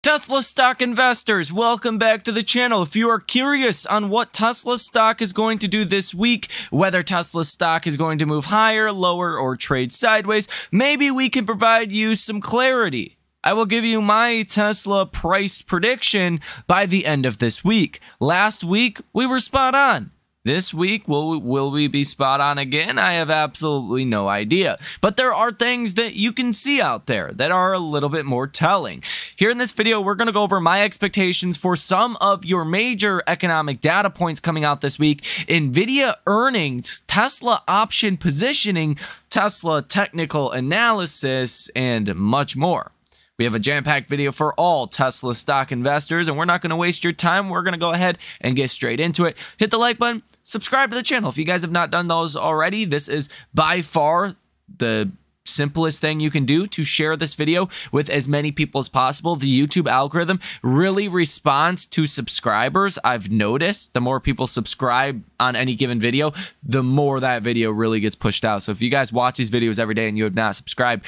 Tesla stock investors, welcome back to the channel. If you are curious on what Tesla stock is going to do this week, whether Tesla stock is going to move higher, lower, or trade sideways, maybe we can provide you some clarity. I will give you my Tesla price prediction by the end of this week. Last week, we were spot on. This week, will we be spot on again? I have absolutely no idea. But there are things that you can see out there that are a little bit more telling. Here in this video, we're going to go over my expectations for some of your major economic data points coming out this week. Nvidia earnings, Tesla option positioning, Tesla technical analysis, and much more. We have a jam-packed video for all Tesla stock investors, and we're not going to waste your time. We're going to go ahead and get straight into it. Hit the like button, subscribe to the channel. If you guys have not done those already, this is by far the simplest thing you can do to share this video with as many people as possible. The YouTube algorithm really responds to subscribers. I've noticed the more people subscribe on any given video, the more that video really gets pushed out. So if you guys watch these videos every day and you have not subscribed,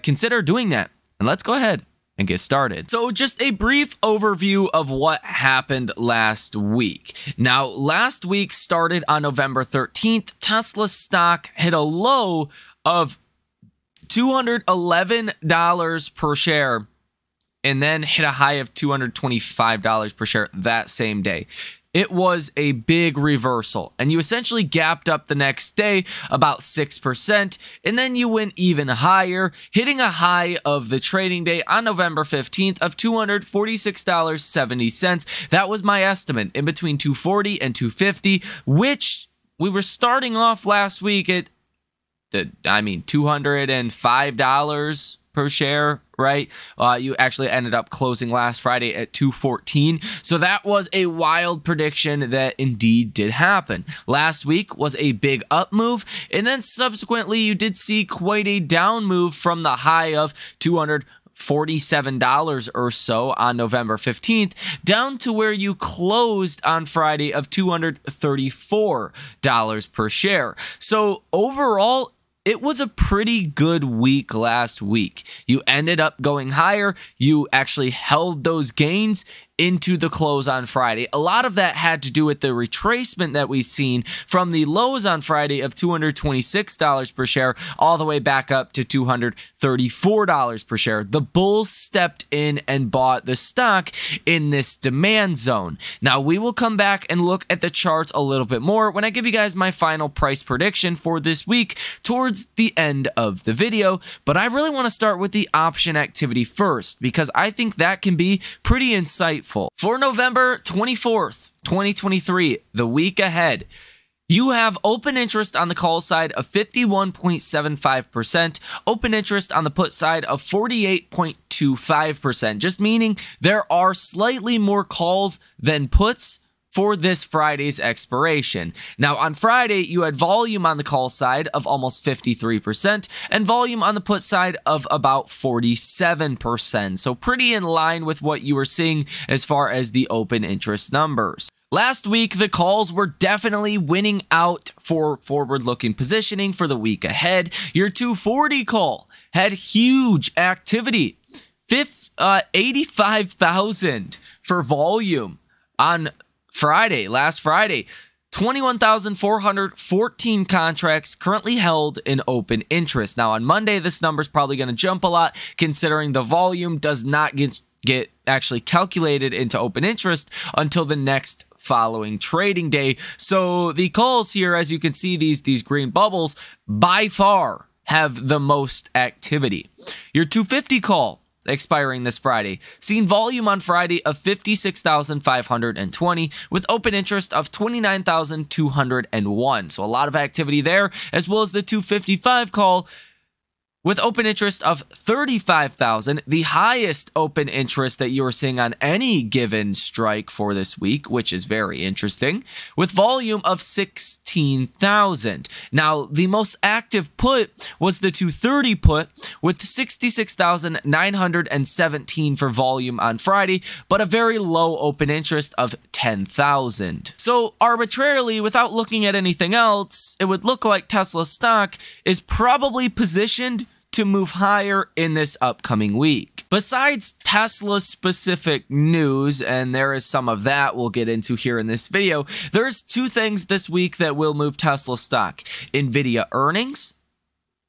consider doing that. And let's go ahead and get started. So just a brief overview of what happened last week. Now, last week started on November 13th. Tesla stock hit a low of $211 per share and then hit a high of $225 per share that same day. It was a big reversal, and you essentially gapped up the next day about 6%, and then you went even higher, hitting a high of the trading day on November 15th of $246.70. That was my estimate, in between $240 and $250, which we were starting off last week at, $205 per share, right? You actually ended up closing last Friday at $214. So that was a wild prediction that indeed did happen. Last week was a big up move, and then subsequently you did see quite a down move from the high of $247 or so on November 15th down to where you closed on Friday of $234 per share. So overall, it was a pretty good week last week. You ended up going higher. You actually held those gains into the close on Friday. A lot of that had to do with the retracement that we've seen from the lows on Friday of $226 per share all the way back up to $234 per share. The bulls stepped in and bought the stock in this demand zone. Now, we will come back and look at the charts a little bit more when I give you guys my final price prediction for this week towards the end of the video, but I really want to start with the option activity first because I think that can be pretty insightful. For November 24th, 2023, the week ahead, you have open interest on the call side of 51.75%, open interest on the put side of 48.25%, just meaning there are slightly more calls than puts for this Friday's expiration. Now, on Friday, you had volume on the call side of almost 53% and volume on the put side of about 47%. So pretty in line with what you were seeing as far as the open interest numbers. Last week, the calls were definitely winning out for forward-looking positioning for the week ahead. Your 240 call had huge activity, 85,000 for volume on last Friday, 21,414 contracts currently held in open interest. Now, on Monday, this number is probably going to jump a lot considering the volume does not get actually calculated into open interest until the next following trading day. So the calls here, as you can see, these green bubbles by far have the most activity. Your 250 call expiring this Friday, seen volume on Friday of 56,520 with open interest of 29,201. So a lot of activity there, as well as the 255 call with open interest of 35,000, the highest open interest that you are seeing on any given strike for this week, which is very interesting, with volume of 16,000. Now, the most active put was the 230 put with 66,917 for volume on Friday, but a very low open interest of 10,000. So arbitrarily, without looking at anything else, it would look like Tesla stock is probably positioned to move higher in this upcoming week. Besides Tesla specific news, and there is some of that we'll get into here in this video, there's two things this week that will move Tesla stock: Nvidia earnings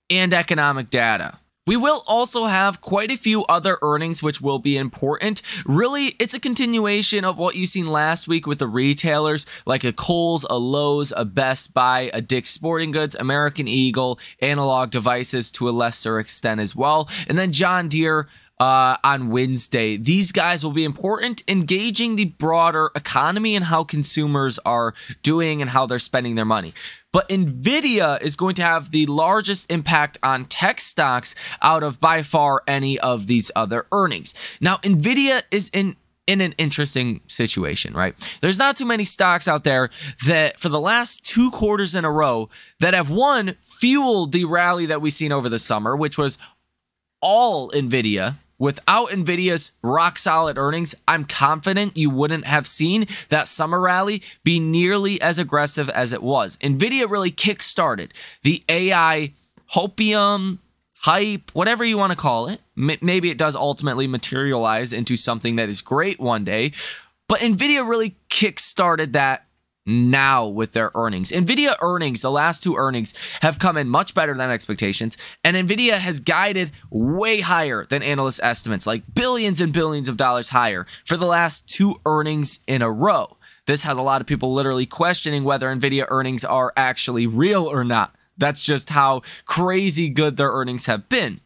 and economic data. We will also have quite a few other earnings which will be important. Really, it's a continuation of what you've seen last week with the retailers like a Kohl's, a Lowe's, a Best Buy, a Dick's Sporting Goods, American Eagle, Analog Devices to a lesser extent as well, and then John Deere on Wednesday. These guys will be important, engaging the broader economy and how consumers are doing and how they're spending their money. But Nvidia is going to have the largest impact on tech stocks out of by far any of these other earnings. Now, Nvidia is in an interesting situation, right? There's not too many stocks out there that for the last 2 quarters in a row that have, one, fueled the rally that we've seen over the summer, which was all Nvidia. Without Nvidia's rock solid earnings, I'm confident you wouldn't have seen that summer rally be nearly as aggressive as it was. Nvidia really kickstarted the AI hopium, hype, whatever you want to call it. Maybe it does ultimately materialize into something that is great one day, but Nvidia really kickstarted that now with their earnings. Nvidia earnings, the last 2 earnings, have come in much better than expectations, and Nvidia has guided way higher than analyst estimates, like billions and billions of dollars higher for the last 2 earnings in a row. This has a lot of people literally questioning whether Nvidia earnings are actually real or not. That's just how crazy good their earnings have been.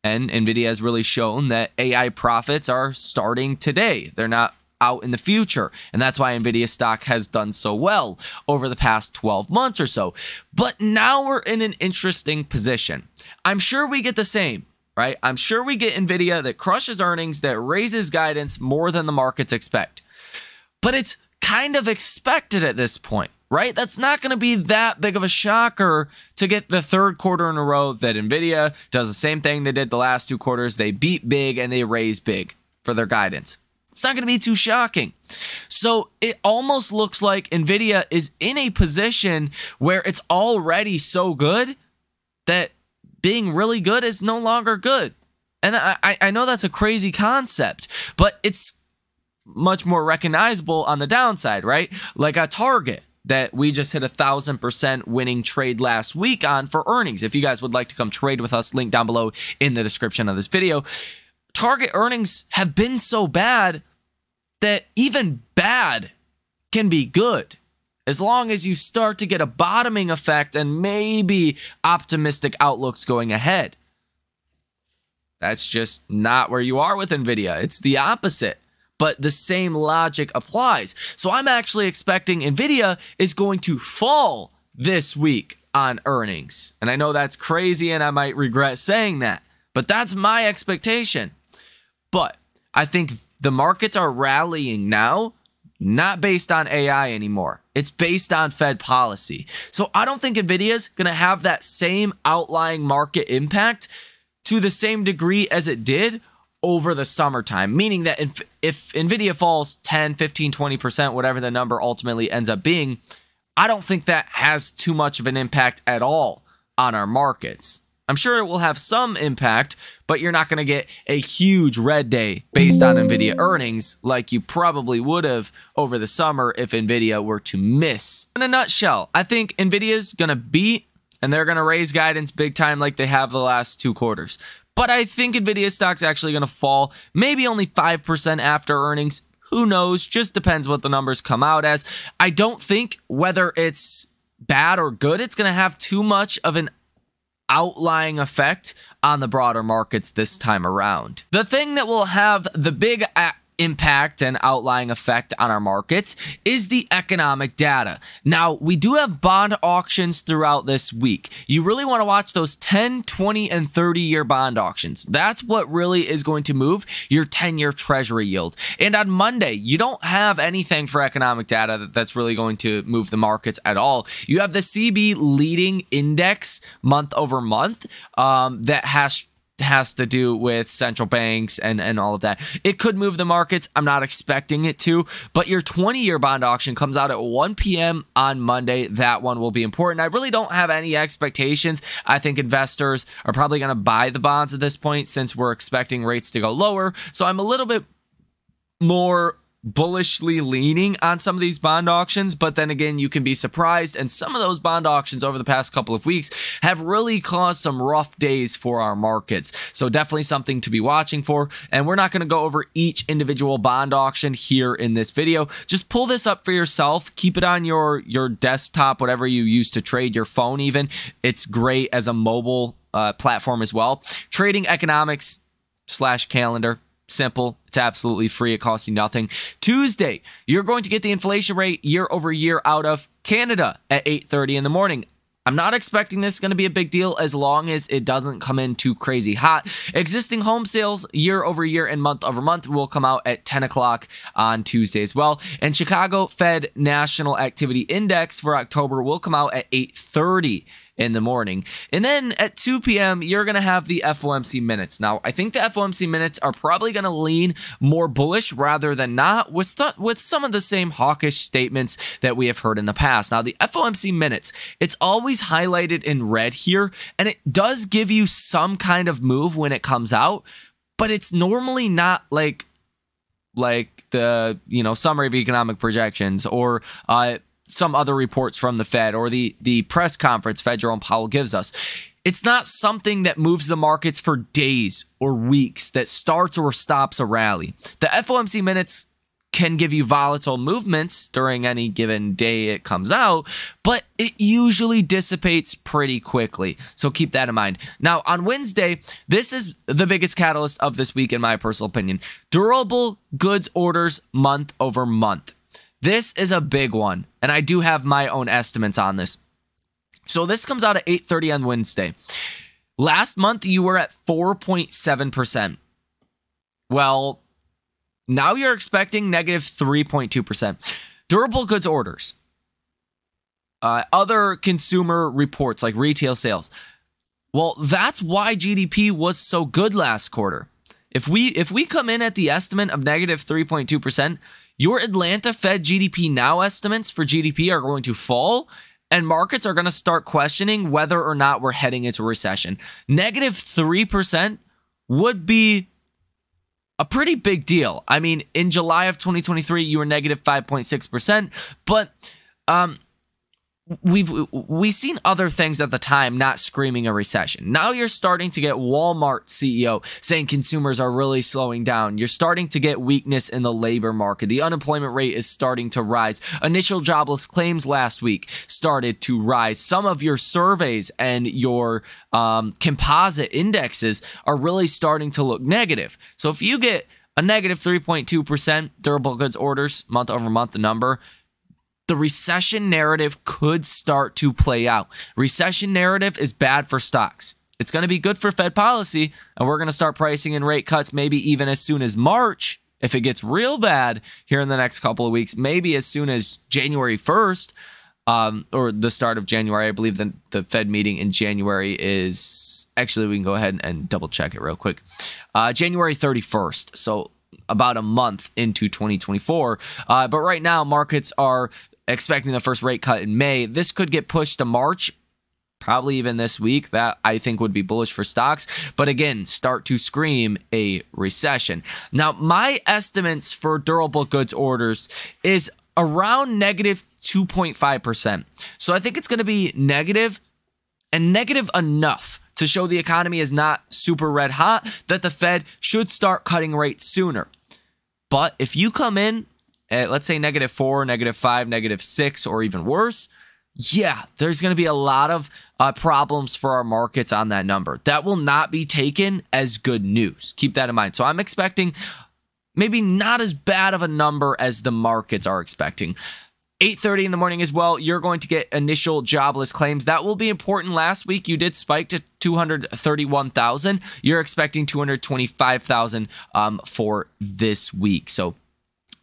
And Nvidia has really shown that AI profits are starting today. They're not out in the future, and that's why Nvidia stock has done so well over the past 12 months or so. But now we're in an interesting position. I'm sure we get the same, right? I'm sure we get Nvidia that crushes earnings, that raises guidance more than the markets expect. But it's kind of expected at this point, right? That's not going to be that big of a shocker to get the 3rd quarter in a row that Nvidia does the same thing they did the last 2 quarters. They beat big and they raise big for their guidance. It's not going to be too shocking. So it almost looks like Nvidia is in a position where it's already so good that being really good is no longer good. And I know that's a crazy concept, but it's much more recognizable on the downside, right? Like a Target that we just hit 1,000% winning trade last week on for earnings. If you guys would like to come trade with us, link down below in the description of this video. Target earnings have been so bad that even bad can be good as long as you start to get a bottoming effect and maybe optimistic outlooks going ahead. That's just not where you are with Nvidia. It's the opposite, but the same logic applies. So I'm actually expecting Nvidia is going to fall this week on earnings. And I know that's crazy and I might regret saying that, but that's my expectation. But I think the markets are rallying now, not based on AI anymore. It's based on Fed policy. So I don't think Nvidia's going to have that same outlying market impact to the same degree as it did over the summertime. Meaning that if Nvidia falls 10, 15, 20%, whatever the number ultimately ends up being, I don't think that has too much of an impact at all on our markets. I'm sure it will have some impact, but you're not going to get a huge red day based on Nvidia earnings like you probably would have over the summer if Nvidia were to miss. In a nutshell, I think Nvidia's going to beat and they're going to raise guidance big time like they have the last 2 quarters. But I think Nvidia stock's actually going to fall maybe only 5% after earnings. Who knows? Just depends what the numbers come out as. I don't think whether it's bad or good, it's going to have too much of an outlying effect on the broader markets this time around. The thing that will have the big impact and outlying effect on our markets is the economic data. Now, we do have bond auctions throughout this week. You really want to watch those 10, 20, and 30-year bond auctions. That's what really is going to move your 10-year treasury yield. And on Monday, you don't have anything for economic data that's really going to move the markets at all. You have the CB leading index month over month that has has to do with central banks and all of that. It could move the markets. I'm not expecting it to, but your 20-year bond auction comes out at 1 p.m. on Monday. That one will be important. I really don't have any expectations. I think investors are probably going to buy the bonds at this point since we're expecting rates to go lower. So I'm a little bit more bullishly leaning on some of these bond auctions, but then again, you can be surprised, and some of those bond auctions over the past couple of weeks have really caused some rough days for our markets. So definitely something to be watching for, and we're not going to go over each individual bond auction here in this video. Just pull this up for yourself, keep it on your desktop, whatever you use to trade, your phone even. It's great as a mobile platform as well. Trading Economics / calendar. Simple. It's absolutely free. It costs you nothing. Tuesday, you're going to get the inflation rate year over year out of Canada at 8:30 in the morning. I'm not expecting this going to be a big deal as long as it doesn't come in too crazy hot. Existing home sales year over year and month over month will come out at 10 o'clock on Tuesday as well. And Chicago Fed National Activity Index for October will come out at 8:30 in the morning. And then at 2 p.m., you're going to have the FOMC minutes. Now, I think the FOMC minutes are probably going to lean more bullish rather than not with some of the same hawkish statements that we have heard in the past. Now, the FOMC minutes, it's always highlighted in red here, and it does give you some kind of move when it comes out, but it's normally not like the, summary of economic projections or some other reports from the Fed or the press conference Fed Jerome Powell gives us. It's not something that moves the markets for days or weeks, that starts or stops a rally. The FOMC minutes can give you volatile movements during any given day it comes out, but it usually dissipates pretty quickly. So keep that in mind. Now, on Wednesday, this is the biggest catalyst of this week, in my personal opinion. Durable goods orders month over month. This is a big one, and I do have my own estimates on this. So this comes out at 8:30 on Wednesday. Last month, you were at 4.7%. Well, now you're expecting negative 3.2%. Durable goods orders. Other consumer reports like retail sales. Well, that's why GDP was so good last quarter. If we come in at the estimate of negative 3.2%, your Atlanta Fed GDP now estimates for GDP are going to fall, and markets are going to start questioning whether or not we're heading into a recession. Negative 3% would be a pretty big deal. I mean, in July of 2023, you were negative 5.6%, but we've seen other things at the time not screaming a recession. Now you're starting to get Walmart CEO saying consumers are really slowing down. You're starting to get weakness in the labor market. The unemployment rate is starting to rise. Initial jobless claims last week started to rise. Some of your surveys and your composite indexes are really starting to look negative. So if you get a negative 3.2% durable goods orders month over month number, the recession narrative could start to play out. Recession narrative is bad for stocks. It's going to be good for Fed policy, and we're going to start pricing in rate cuts maybe even as soon as March if it gets real bad here in the next couple of weeks, maybe as soon as January 1st or the start of January. I believe the Fed meeting in January is, actually we can go ahead and double check it real quick. January 31st, so about a month into 2024. But right now, markets are expecting the first rate cut in May. This could get pushed to March, probably even this week. That I think would be bullish for stocks, but again, start to scream a recession. Now, my estimates for durable goods orders is around negative 2.5%. So I think it's going to be negative, and negative enough to show the economy is not super red hot, that the Fed should start cutting rates sooner. But if you come in at, let's say, negative 4, negative 5, negative 6, or even worse, yeah, there's going to be a lot of problems for our markets on that number. That will not be taken as good news. Keep that in mind. So I'm expecting maybe not as bad of a number as the markets are expecting. 8:30 in the morning as well, you're going to get initial jobless claims. That will be important. Last week, you did spike to 231,000. You're expecting 225,000 for this week. So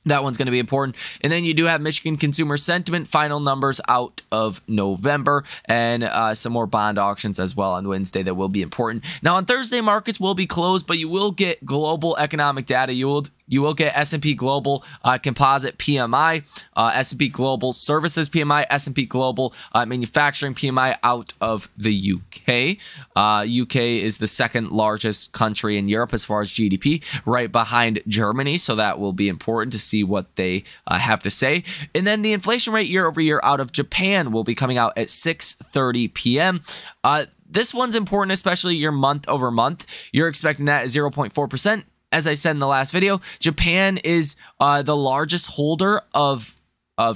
That one's going to be important. And then you do have Michigan consumer sentiment final numbers out of November, and some more bond auctions as well on Wednesday that will be important. Now on Thursday, markets will be closed, but you will get global economic data. You will get S&P Global Composite PMI, S&P Global Services PMI, S&P Global Manufacturing PMI out of the UK. UK is the second largest country in Europe as far as GDP, right behind Germany. So that will be important to see what they have to say. And then the inflation rate year over year out of Japan will be coming out at 6:30 p.m. This one's important, especially your month over month. You're expecting that at 0.4%. As I said in the last video, Japan is the largest holder of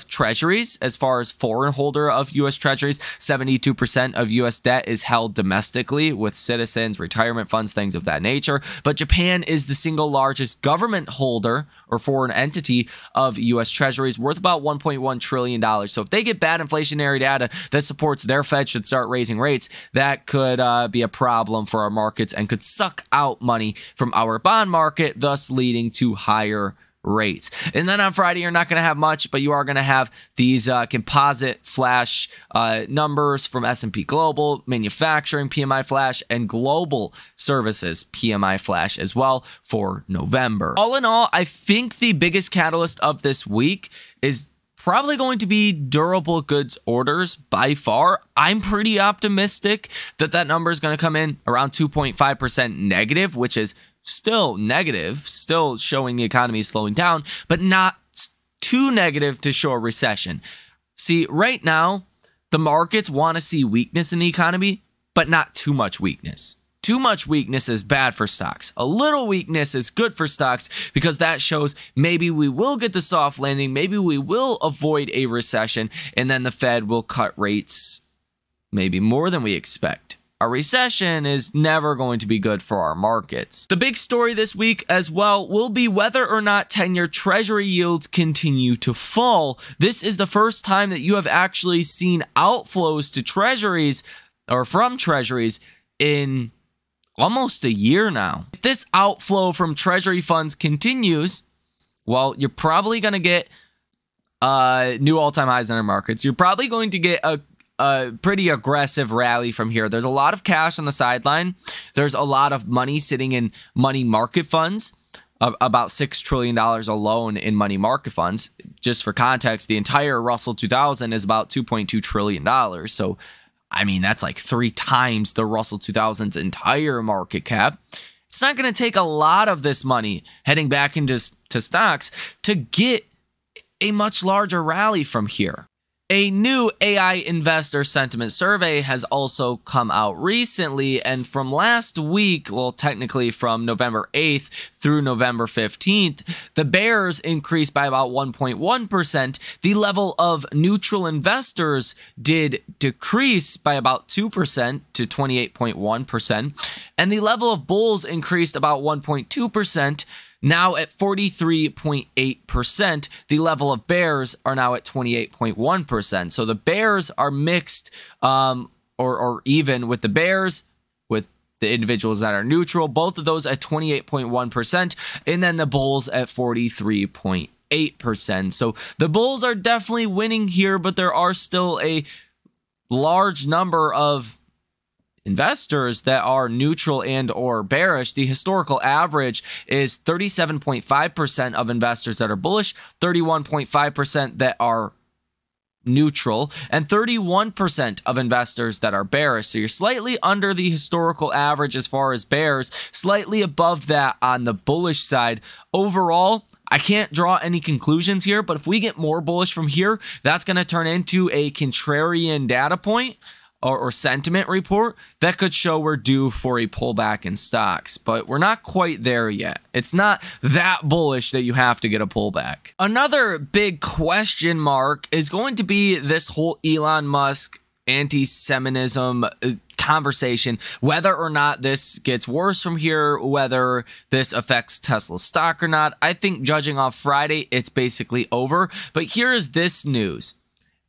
treasuries as far as foreign holder of U.S. treasuries. 72% of U.S. debt is held domestically with citizens, retirement funds, things of that nature. But Japan is the single largest government holder or foreign entity of U.S. treasuries, worth about $1.1 trillion. So if they get bad inflationary data that supports their Fed should start raising rates, that could be a problem for our markets and could suck out money from our bond market, thus leading to higher rates. And then on Friday, you're not going to have much, but you are going to have these composite flash numbers from S&P Global, Manufacturing PMI flash, and Global Services PMI flash as well for November. All in all, I think the biggest catalyst of this week is probably going to be durable goods orders by far. I'm pretty optimistic that that number is going to come in around 2.5% negative, which is still negative, still showing the economy is slowing down, but not too negative to show a recession. See, right now, the markets want to see weakness in the economy, but not too much weakness. Too much weakness is bad for stocks. A little weakness is good for stocks because that shows maybe we will get the soft landing, maybe we will avoid a recession, and then the Fed will cut rates maybe more than we expect. A recession is never going to be good for our markets. The big story this week as well will be whether or not 10-year Treasury yields continue to fall. This is the first time that you have actually seen outflows to Treasuries or from Treasuries in almost a year now. If this outflow from Treasury funds continues, well, you're probably going to get new all-time highs in our markets. You're probably going to get a pretty aggressive rally from here. There's a lot of cash on the sideline. There's a lot of money sitting in money market funds, about $6 trillion alone in money market funds. Just for context, the entire Russell 2000 is about $2.2 trillion. So, I mean, that's like 3 times the Russell 2000's entire market cap. It's not going to take a lot of this money heading back into stocks to get a much larger rally from here. A new AI investor sentiment survey has also come out recently, and from last week, well, technically from November 8th through November 15th, the bears increased by about 1.1%. The level of neutral investors did decrease by about 2% to 28.1%, and the level of bulls increased about 1.2%. Now at 43.8%, the level of bears are now at 28.1%. So the bears are mixed or even with the bears, with the individuals that are neutral, both of those at 28.1%, and then the bulls at 43.8%. So the bulls are definitely winning here, but there are still a large number of investors that are neutral and or bearish. The historical average is 37.5% of investors that are bullish, 31.5% that are neutral, and 31% of investors that are bearish. So you're slightly under the historical average as far as bears, slightly above that on the bullish side. Overall, I can't draw any conclusions here, but if we get more bullish from here, that's going to turn into a contrarian data point or sentiment report that could show we're due for a pullback in stocks, but we're not quite there yet. It's not that bullish that you have to get a pullback. Another big question mark is going to be this whole Elon Musk anti-Semitism conversation, whether or not this gets worse from here, whether this affects Tesla stock or not. I think judging off Friday, it's basically over, but here is this news.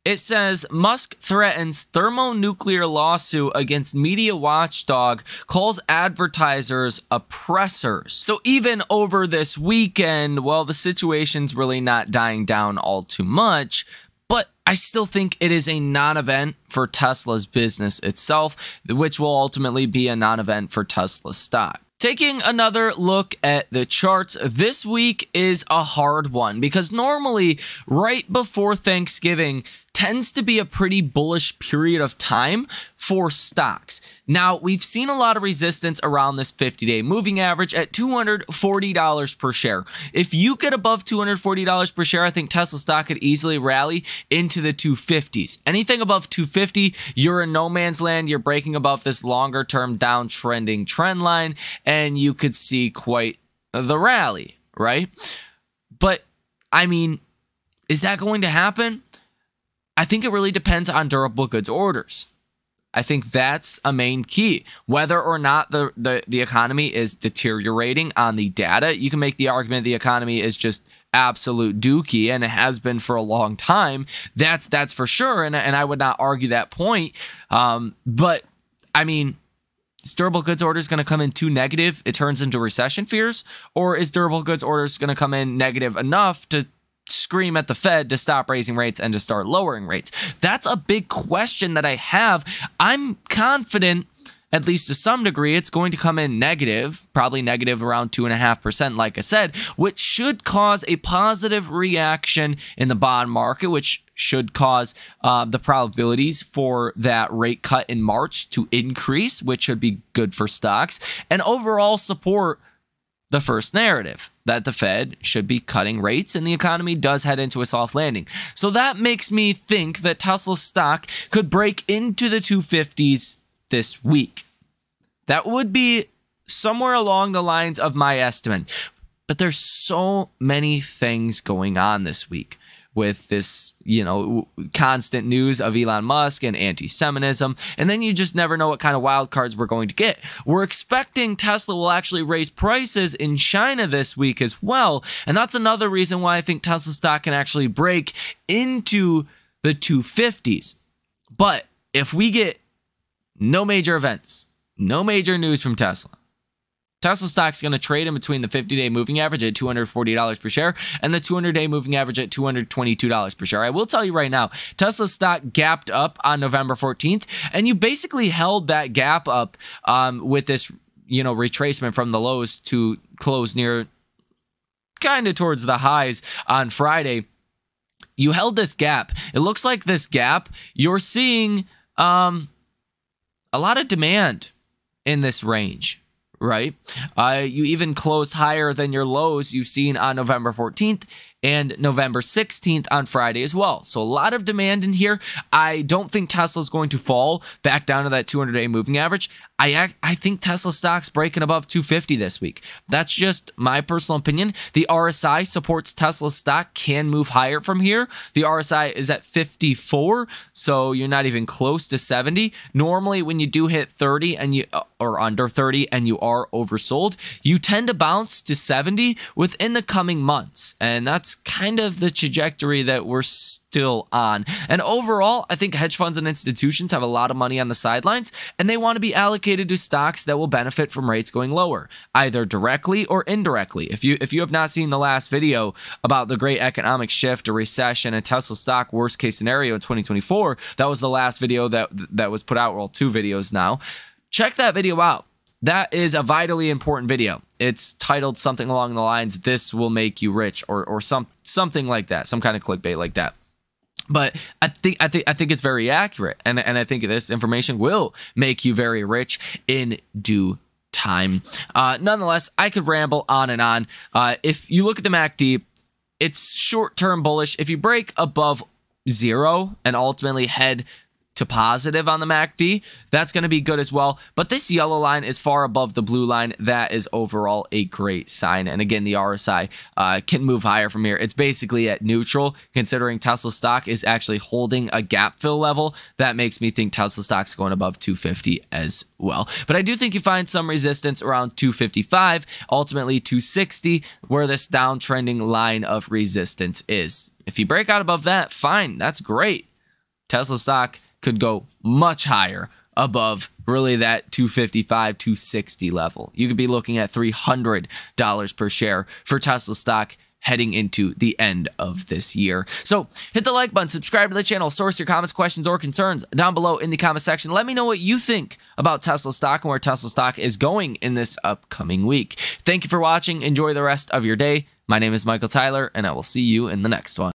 It says Musk threatens thermonuclear lawsuit against media watchdog, calls advertisers oppressors. So even over this weekend, well, the situation's really not dying down all too much, but I still think it is a non-event for Tesla's business itself, which will ultimately be a non-event for Tesla stock. Taking another look at the charts, this week is a hard one because normally right before Thanksgiving tends to be a pretty bullish period of time for stocks. Now, we've seen a lot of resistance around this 50-day moving average at $240 per share. If you get above $240 per share, I think Tesla stock could easily rally into the 250s. Anything above 250, you're in no man's land. You're breaking above this longer-term downtrending trend line, and you could see quite the rally, right? But, I mean, is that going to happen? I think it really depends on durable goods orders. I think that's a main key. Whether or not the economy is deteriorating on the data, you can make the argument the economy is just absolute dookie, and it has been for a long time. That's for sure, and I would not argue that point. But, I mean, is durable goods orders going to come in too negative, it turns into recession fears? Or is durable goods orders going to come in negative enough to scream at the Fed to stop raising rates and to start lowering rates? That's a big question that I have. I'm confident, at least to some degree, it's going to come in negative, probably negative around 2.5%, like I said, which should cause a positive reaction in the bond market, which should cause the probabilities for that rate cut in March to increase, which should be good for stocks, and overall support the first narrative that the Fed should be cutting rates and the economy does head into a soft landing. So that makes me think that Tesla stock could break into the 250s this week. That would be somewhere along the lines of my estimate. But there's so many things going on this week with this, constant news of Elon Musk and anti-Semitism, and then you just never know what kind of wild cards we're going to get. We're expecting Tesla will actually raise prices in China this week as well, and that's another reason why I think Tesla stock can actually break into the 250s. But if we get no major events, no major news from Tesla stock's going to trade in between the 50-day moving average at $240 per share and the 200-day moving average at $222 per share. I will tell you right now, Tesla stock gapped up on November 14th, and you basically held that gap up with this, retracement from the lows to close near kind of towards the highs on Friday. You held this gap. It looks like this gap, you're seeing a lot of demand in this range. Right? You even close higher than your lows you've seen on November 14th and November 16th on Friday as well. So a lot of demand in here. I don't think Tesla's going to fall back down to that 200-day moving average. I think Tesla stock's breaking above 250 this week. That's just my personal opinion. The RSI supports Tesla stock can move higher from here. The RSI is at 54, so you're not even close to 70. Normally, when you do hit 30 and you or under 30 and you are oversold, you tend to bounce to 70 within the coming months, and that's kind of the trajectory that we're still on. And overall, I think hedge funds and institutions have a lot of money on the sidelines, and they want to be allocated to stocks that will benefit from rates going lower, either directly or indirectly. If you have not seen the last video about the great economic shift, a recession, and Tesla stock worst case scenario in 2024, that was the last video that was put out. Well, 2 videos now. Check that video out. That is a vitally important video. It's titled something along the lines, "This will make you rich," or something like that, some kind of clickbait like that. But I think it's very accurate, and I think this information will make you very rich in due time. Nonetheless, I could ramble on and on. If you look at the MACD, it's short-term bullish. If you break above 0 and ultimately head to positive on the MACD, that's going to be good as well. But this yellow line is far above the blue line. That is overall a great sign. And again, the RSI can move higher from here. It's basically at neutral, considering Tesla stock is actually holding a gap fill level. That makes me think Tesla stock's going above 250 as well. But I do think you find some resistance around 255, ultimately 260, where this downtrending line of resistance is. If you break out above that, fine, that's great. Tesla stock could go much higher above really that 255, 260 level. You could be looking at $300 per share for Tesla stock heading into the end of this year. So hit the like button, subscribe to the channel, source your comments, questions, or concerns down below in the comment section. Let me know what you think about Tesla stock and where Tesla stock is going in this upcoming week. Thank you for watching. Enjoy the rest of your day. My name is Michael Tyler, and I will see you in the next one.